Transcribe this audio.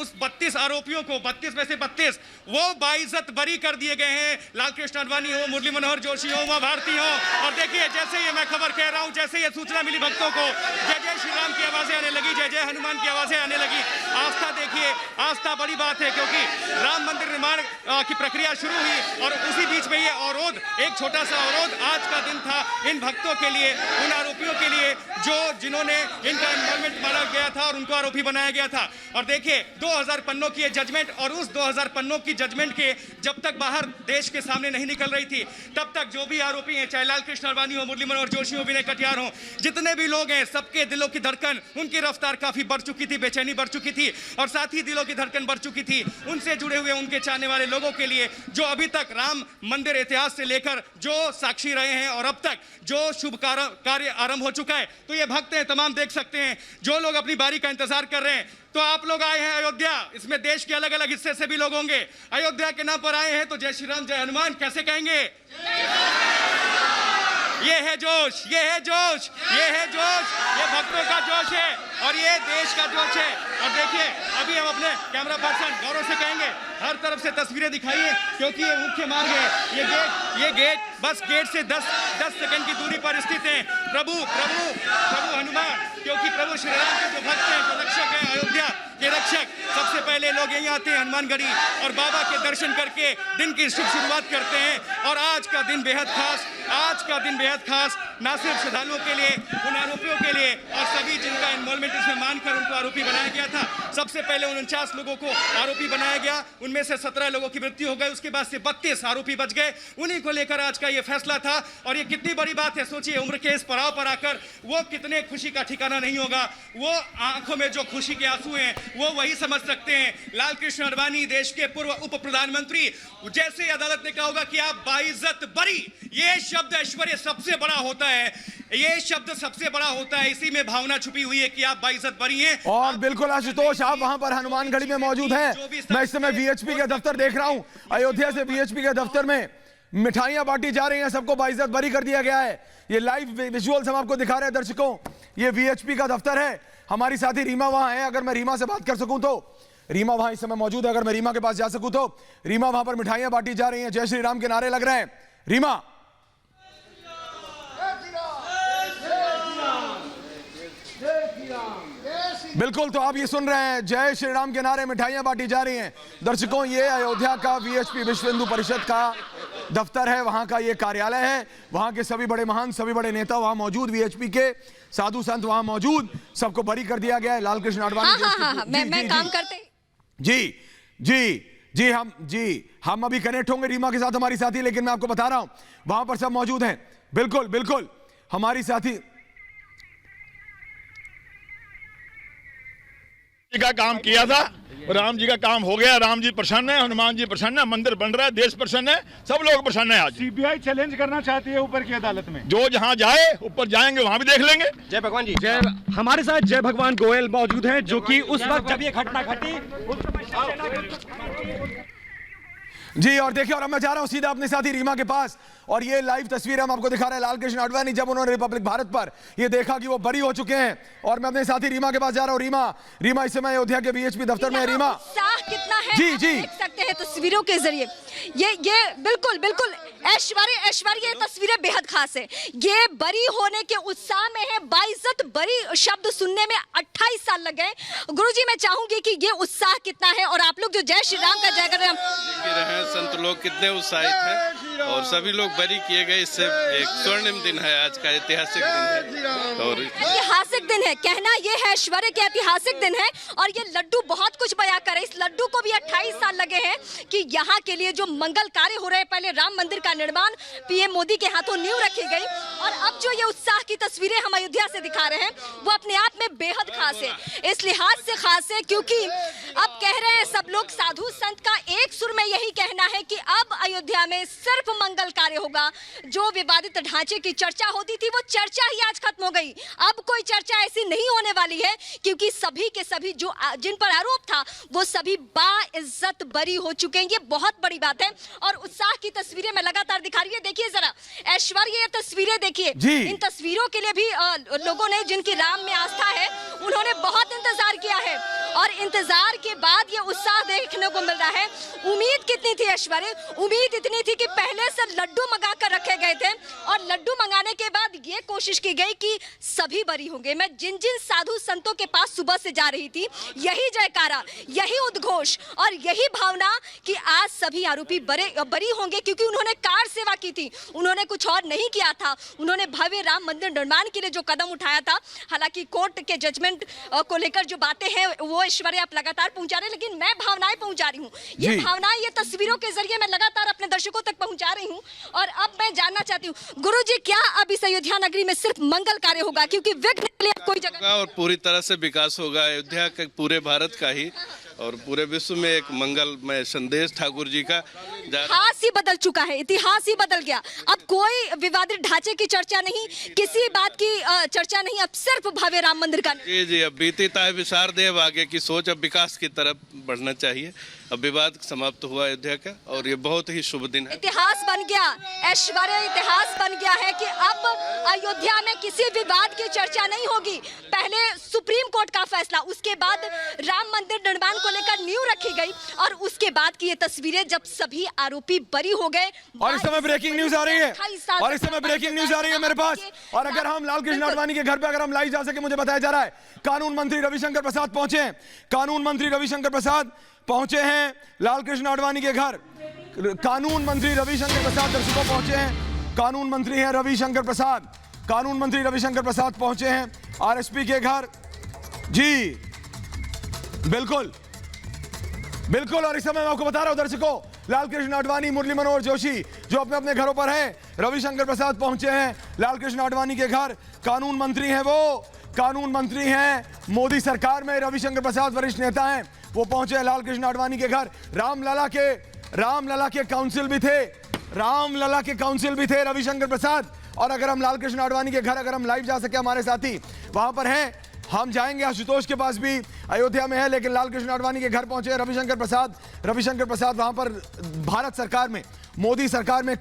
उस 32 आरोपियों को 32 में से 32 वो बाइज्जत बरी कर दिए गए हैं। लालकृष्ण आडवाणी हो, मुरली मनोहर जोशी हो, उमा भारती हो। और देखिए जैसे ये मैं खबर कह रहा हूं, जैसे ये सूचना मिली भक्तों को, जय जय श्री राम की आवाजें आने लगी, जय जय हनुमान की आवाजें आने लगी। आस्था देखिए, आस्था बड़ी बात है, क्योंकि राम मंदिर निर्माण की प्रक्रिया शुरू हुई और उसी बीच में ये अवरोध, एक छोटा सा अवरोध आज का दिन था इन भक्तों के लिए, उन आरोपियों के लिए जिन्होंने इनका इन्वॉल्वमेंट माना गया था और उनको आरोपी बनाया गया था। और देखिए 2000 पन्नों की ये जजमेंट, और उस 2000 पन्नों की जजमेंट के जब तक बाहर देश के सामने नहीं निकल रही थी, तब तक जो भी आरोपी हैं, चाहे लालकृष्ण आडवाणी हो, मुरली मनोहर जोशी हो, विनय कटियार हो, जितने भी लोग हैं, सबके दिलों की धड़कन, उनकी रफ्तार काफी बढ़ चुकी थी, बेचैनी बढ़ चुकी थी, और साथ ही दिलों की धड़कन बढ़ चुकी थी उनसे जुड़े हुए उनके चाहने वाले लोगों के लिए, जो अभी तक राम मंदिर इतिहास से लेकर जो साक्षी रहे हैं और अब तक जो शुभ कार्य आरंभ हो चुका है। तो ये भक्त हैं, तमाम देख सकते हैं, जो लोग अपनी बारी का इंतजार कर रहे हैं। तो आप लोग आए हैं अयोध्या, इसमें देश के अलग अलग हिस्से से भी लोग होंगे, अयोध्या के नाम पर आए हैं, तो जय श्री राम जय हनुमान कैसे कहेंगे? ये है जोश, ये है जोश, ये है जोश, ये भक्तों का जोश है और ये देश का जोश है। और देखिए अभी हम अपने कैमरा पर्सन गौरव से कहेंगे, हर तरफ से तस्वीरें दिखाइए, क्योंकि ये मुख्य मार्ग है, ये गेट बस गेट से 10 सेकंड की दूरी पर स्थित है। प्रभु हनुमान, क्योंकि प्रभु श्री राम के जो भक्त हैं, जो रक्षक हैं, अयोध्या के रक्षक, सबसे पहले लोग यहीं आते हैं हनुमानगढ़ी और बाबा के दर्शन करके दिन की शुभ शुरुआत करते हैं। और आज का दिन बेहद खास, आज का दिन बेहद खास, ना सिर्फ श्रद्धालुओं के लिए, उन आरोपियों के लिए और सभी जिनका इन्वॉल्वमेंट इसमें मानकर उनको आरोपी बनाया गया था। सबसे पहले 49 लोगों को आरोपी बनाया गया, उनमें से 17 लोगों की मृत्यु हो गई, उसके बाद से 32 आरोपी बच गए। उन्हीं को लेकर आज का ये फैसला था और ये कितनी बड़ी बात है। सोचिए, उम्र के इस पड़ाव पर आकर वो कितने खुशी का ठिकाना नहीं होगा, वो आंखों में जो खुशी के आंसू हैं वो वही समझ सकते हैं। लालकृष्ण आडवाणी, देश के पूर्व उप प्रधानमंत्री, जैसे अदालत ने कहा होगा कि आप बाइज्जत बरी, ये शब्द ऐश्वर्य सबसे बड़ा होता है, ये शब्द सबसे बड़ा होता है, इसी में भावना छुपी हुई है कि आप बाइज्जत बरी हैं। और बिल्कुल आशुतोष, आप वहां पर हनुमानगढ़ी में मौजूद हैं। मैं इस समय वीएचपी का दफ्तर देख रहा हूं, अयोध्या से वीएचपी के दफ्तर में मिठाइयां बांटी जा रही हैं, सबको बाइज्जत बरी कर दिया गया है। ये लाइव विजुअल्स हम आपको दिखा रहे हैं दर्शकों, ये वीएचपी का दफ्तर है। हमारी साथी रीमा वहां है, अगर मैं रीमा से बात कर सकूं तो। रीमा वहां इस समय मौजूद है, अगर मैं रीमा के पास जा सकूं तो। रीमा, वहां पर मिठाइयां बांटी जा रही हैं, जय श्री राम के नारे लग रहे हैं। रीमा, बिल्कुल, तो आप ये सुन रहे हैं, जय श्री राम के नारे, मिठाइयां बांटी जा रही हैं। दर्शकों, ये अयोध्या का वीएचपी विश्व हिंदू परिषद का दफ्तर है, वहां का ये कार्यालय है। वहां के सभी बड़े महान, सभी बड़े नेता वहां मौजूद, वीएचपी के साधु संत वहां मौजूद, सबको बरी कर दिया गया है। लालकृष्ण आडवाणी मैं काम करते हम अभी कनेक्ट होंगे रीमा के साथ, हमारी साथी, लेकिन मैं आपको बता रहा हूं वहां पर सब मौजूद हैं। बिल्कुल हमारी साथी जी का काम किया था, राम जी का काम हो गया, राम जी प्रसन्न है, हनुमान जी प्रसन्न है, मंदिर बन रहा है, देश प्रसन्न है, सब लोग प्रसन्न है। आज सीबीआई चैलेंज करना चाहती है ऊपर की अदालत में, जो जहां जाए ऊपर जाएंगे वहां भी देख लेंगे। जय भगवान जी। जय, हमारे साथ जय भगवान गोयल मौजूद हैं, जो कि उस वक्त जब ये घटना घटी जी। और देखिए, और अब मैं जा रहा हूं सीधा अपने साथी रीमा के पास, और ये लाइव तस्वीर हम आपको दिखा रहे हैं लालकृष्ण आडवाणी जब उन्होंने रिपब्लिक भारत पर ये देखा कि वो बरी हो चुके हैं। और मैं अपने साथी रीमा के पास जा रहा हूं। रीमा इस समय अयोध्या के वीएचपी दफ्तर में है। रीमा, उत्साह कितना है जी देख सकते हैं तस्वीरों के जरिए। ये बिल्कुल ऐश्वर्य ये तस्वीरें बेहद खास है। ये बरी होने के उत्साह में है, बाइज्जत बरी शब्द सुनने में 28 साल लग गए। गुरुजी, मैं चाहूंगी कि ये उत्साह कितना है और आप लोग जो जय श्री राम का जय कर रहे हैं, संत लोग कितने उत्साहित हैं और सभी लोग बरी किए गए। इससे एक स्वर्णिम दिन है, आज का ऐतिहासिक दिन है और ऐतिहासिक दिन है। कहना ये है ऐश्वर्य के ऐतिहासिक दिन है। और ये लड्डू बहुत कुछ बयां करे। इस लड्डू को भी 28 साल लगे हैं कि यहाँ के लिए जो मंगल कार्य हो रहे हैं, पहले राम मंदिर का निर्माण पीएम मोदी के हाथों नींव रखी गई और अब जो ये उत्साह की तस्वीरें हम अयोध्या से दिखा रहे हैं वो अपने आप में बेहद खास है। इस लिहाज से खास है क्योंकि अब कह रहे हैं सब लोग, साधु संत का एक सुर में यही कहना है कि अब अयोध्या में सिर्फ सिर्फ मंगल कार्य होगा। जो विवादित ढांचे की चर्चा होती थी वो चर्चा ही आज खत्म हो गई। अब कोई चर्चा ऐसी नहीं होने वाली है क्योंकि सभी के सभी जो जिन पर आरोप था वो सभी बाइज्जत बरी हो चुके हैं। ये बहुत बड़ी बात है और उत्साह की तस्वीरें मैं लगातार दिखा रही है। देखिए जरा ऐश्वर्या, ये तस्वीरें देखिए। इन तस्वीरों के लिए भी लोगों ने, जिनकी राम में आस्था है, उन्होंने बहुत इंतजार किया है और इंतजार के बाद ये उत्साह देखने को मिल रहा है। उम्मीद कितनी थी ऐश्वर्या? उम्मीद इतनी थी कि पहले से लड्डू मंगा कर रखे गए थे और लड्डू मंगाने के बाद ये कोशिश की गई कि सभी बरी होंगे। मैं जिन जिन साधु संतों के पास सुबह से जा रही थी, यही जयकारा, यही उद्घोष और यही भावना कि आज सभी आरोपी बरी होंगे क्योंकि उन्होंने कार सेवा की थी, उन्होंने कुछ और नहीं किया था। उन्होंने भव्य राम मंदिर निर्माण के लिए जो कदम उठाया था, हालांकि कोर्ट के जजमेंट को लेकर जो बातें हैं वो ऐश्वर्या आप लगातार पहुंचा रहे हैं, लेकिन मैं भावनाएं पहुंचा रही हूं। ये भावनाएं ये तस्वीरों के जरिए मैं लगातार अपने दर्शकों तक पहुंचा रही हूं। और अब मैं जानना चाहती हूं गुरुजी, क्या अब इस अयोध्या नगरी में सिर्फ मंगल कार्य होगा क्योंकि विघ्न के लिए कोई जगह और पूरी तरह से विकास होगा अयोध्या का, पूरे भारत का ही और पूरे विश्व में एक मंगलमय संदेश ठाकुर जी का। इतिहास ही बदल चुका है, इतिहास ही बदल गया। अब कोई विवादित ढांचे की चर्चा नहीं, किसी बात की चर्चा नहीं, अब सिर्फ भव्य राम मंदिर का। जी, अब बीती ताय विसार देव, आगे की सोच, अब विकास की तरफ बढ़ना चाहिए। अब विवाद समाप्त हुआ अयोध्या का और ये बहुत ही शुभ दिन है। इतिहास बन गया ऐश्वर्या, इतिहास बन गया है कि अब अयोध्या में किसी विवाद की चर्चा नहीं होगी। पहले सुप्रीम कोर्ट का फैसला, उसके बाद राम मंदिर निर्माण को लेकर नींव रखी गई और उसके बाद की ये तस्वीरें जब सभी आरोपी बरी हो गए। और इस समय ब्रेकिंग न्यूज आ रही है, और इस समय ब्रेकिंग न्यूज आ रही है मेरे पास। और अगर हम लालकृष्ण आडवाणी के घर पे अगर हम लाइव जा सके, मुझे बताया जा रहा है कानून मंत्री रविशंकर प्रसाद पहुंचे हैं। कानून मंत्री रविशंकर प्रसाद पहुंचे हैं लालकृष्ण आडवाणी के घर। कानून मंत्री रविशंकर प्रसाद दर्शकों पहुंचे हैं। कानून मंत्री हैं रविशंकर प्रसाद, कानून मंत्री रविशंकर प्रसाद पहुंचे हैं आरएसपी के घर। जी बिल्कुल बिल्कुल। और इस समय मैं आपको बता रहा हूं दर्शकों, लालकृष्ण आडवाणी, मुरली मनोहर जोशी जो अपने अपने घरों पर हैं, रविशंकर प्रसाद पहुंचे हैं लालकृष्ण आडवाणी के घर। कानून मंत्री हैं वो, कानून मंत्री हैं मोदी सरकार में, रविशंकर प्रसाद वरिष्ठ नेता हैं, वो पहुंचे लालकृष्ण आडवाणी के घर। रामलला के काउंसिल भी थे, रामलला के काउंसिल भी थे रविशंकर प्रसाद। और अगर हम लालकृष्ण आडवाणी के घर अगर हम लाइव जा सके, हमारे साथी वहां पर हैं, हम जाएंगे। आशुतोष के पास भी अयोध्या में है, लेकिन लालकृष्ण आडवाणी के घर पहुंचे रविशंकर प्रसाद। रविशंकर प्रसाद वहां पर भारत सरकार में, मोदी सरकार में